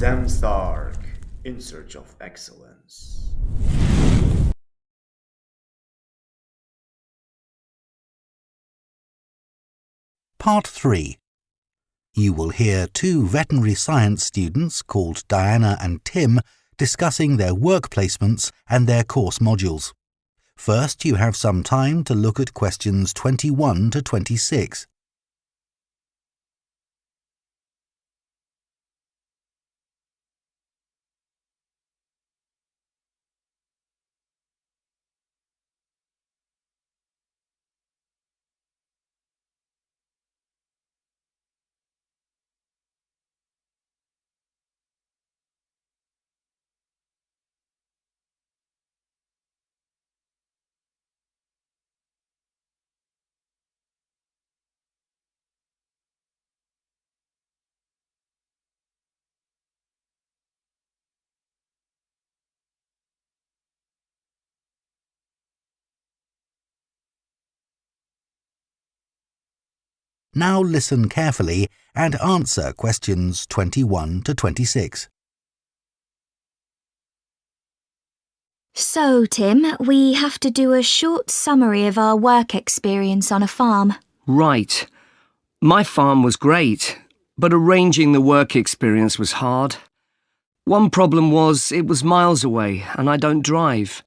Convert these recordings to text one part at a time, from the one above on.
Samstark, in search of excellence. Part 3. You will hear two veterinary science students called Diana and Tim discussing their work placements and their course modules. First, you have some time to look at questions 21 to 26. Now listen carefully and answer questions 21 to 26. So, Tim, we have to do a short summary of our work experience on a farm. Right. My farm was great, but arranging the work experience was hard. One problem was it was miles away and I don't drive.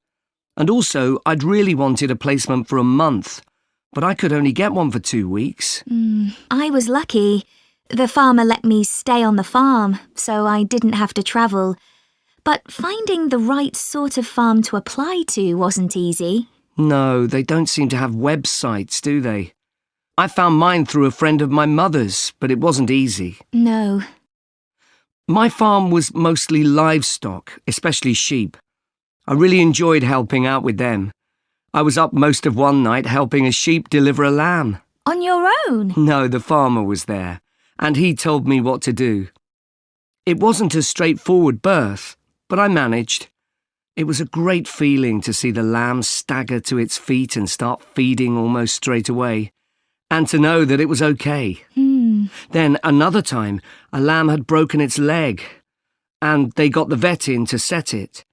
And also, I'd really wanted a placement for a month, but I could only get one for 2 weeks. I was lucky. The farmer let me stay on the farm, so I didn't have to travel. But finding the right sort of farm to apply to wasn't easy. No, they don't seem to have websites, do they? I found mine through a friend of my mother's, but it wasn't easy. No. My farm was mostly livestock, especially sheep. I really enjoyed helping out with them. I was up most of one night helping a sheep deliver a lamb. On your own? No, the farmer was there, and he told me what to do. It wasn't a straightforward birth, but I managed. It was a great feeling to see the lamb stagger to its feet and start feeding almost straight away, and to know that it was okay. Then another time, a lamb had broken its leg, and they got the vet in to set it,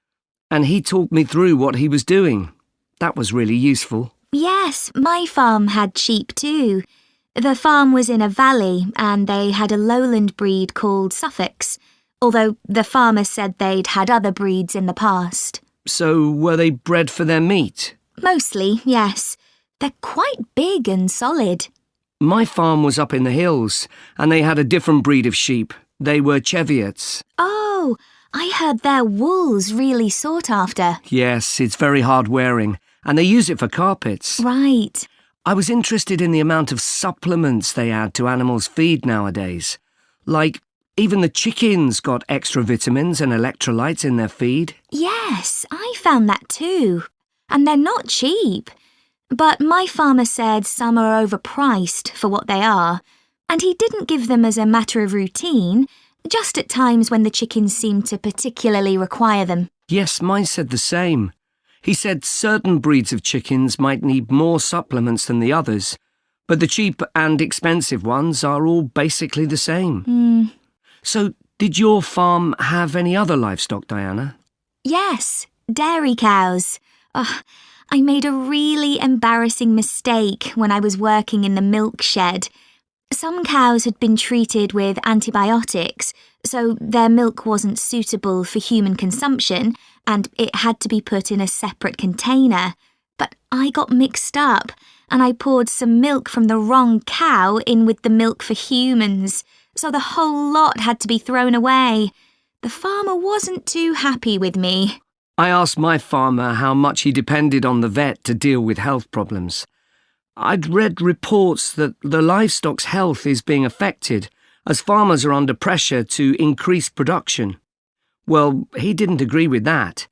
and he talked me through what he was doing. That was really useful. Yes, my farm had sheep too. The farm was in a valley and they had a lowland breed called Suffolks, although the farmer said they'd had other breeds in the past. So were they bred for their meat? Mostly, yes. They're quite big and solid. My farm was up in the hills, and they had a different breed of sheep. They were Cheviots. Oh, I heard their wool's really sought after. Yes, it's very hard wearing, and they use it for carpets. Right. I was interested in the amount of supplements they add to animals' feed nowadays. Like, even the chickens got extra vitamins and electrolytes in their feed. Yes, I found that too. And they're not cheap. But my farmer said some are overpriced for what they are, and he didn't give them as a matter of routine, just at times when the chickens seemed to particularly require them. Yes, mine said the same. He said certain breeds of chickens might need more supplements than the others, but the cheap and expensive ones are all basically the same. So, did your farm have any other livestock, Diana? Yes, dairy cows. I made a really embarrassing mistake when I was working in the milk shed. Some cows had been treated with antibiotics, so their milk wasn't suitable for human consumption, and it had to be put in a separate container. But I got mixed up, and I poured some milk from the wrong cow in with the milk for humans, so the whole lot had to be thrown away. The farmer wasn't too happy with me. I asked my farmer how much he depended on the vet to deal with health problems. I'd read reports that the livestock's health is being affected as farmers are under pressure to increase production. Well, he didn't agree with that,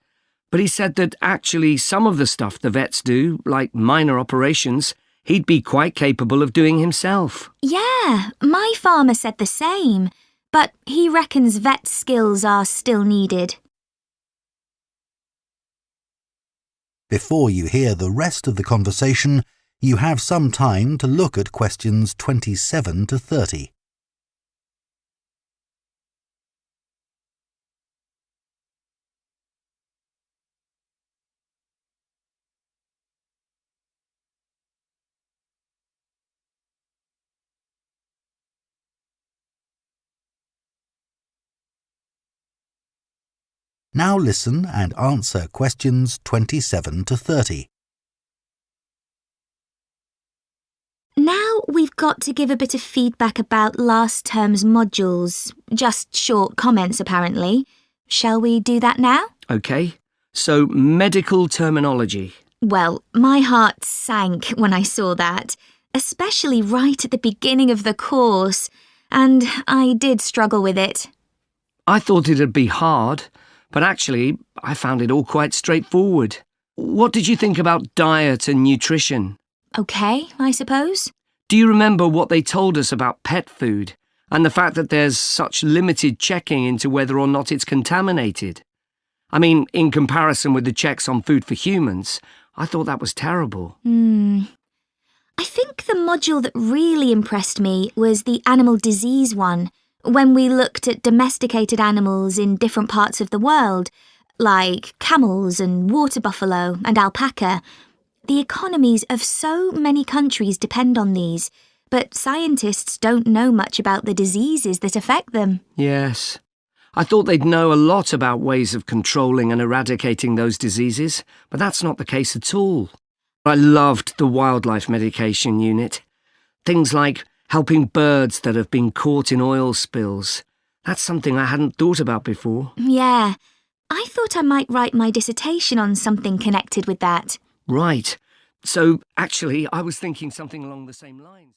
but he said that actually some of the stuff the vets do, like minor operations, he'd be quite capable of doing himself. Yeah, my farmer said the same, but he reckons vet skills are still needed. Before you hear the rest of the conversation, you have some time to look at questions 27 to 30. Now listen and answer questions 27 to 30. Now we've got to give a bit of feedback about last term's modules. Just short comments, apparently. Shall we do that now? OK, so medical terminology. Well, my heart sank when I saw that, especially right at the beginning of the course, and I did struggle with it. I thought it'd be hard, but actually I found it all quite straightforward. What did you think about diet and nutrition? OK, I suppose. Do you remember what they told us about pet food and the fact that there's such limited checking into whether or not it's contaminated? I mean, in comparison with the checks on food for humans, I thought that was terrible. I think the module that really impressed me was the animal disease one, when we looked at domesticated animals in different parts of the world, like camels and water buffalo and alpaca. The economies of so many countries depend on these, but scientists don't know much about the diseases that affect them. Yes. I thought they'd know a lot about ways of controlling and eradicating those diseases, but that's not the case at all. I loved the wildlife medication unit. Things like helping birds that have been caught in oil spills. That's something I hadn't thought about before. Yeah, I thought I might write my dissertation on something connected with that. Right. So, actually, I was thinking something along the same lines.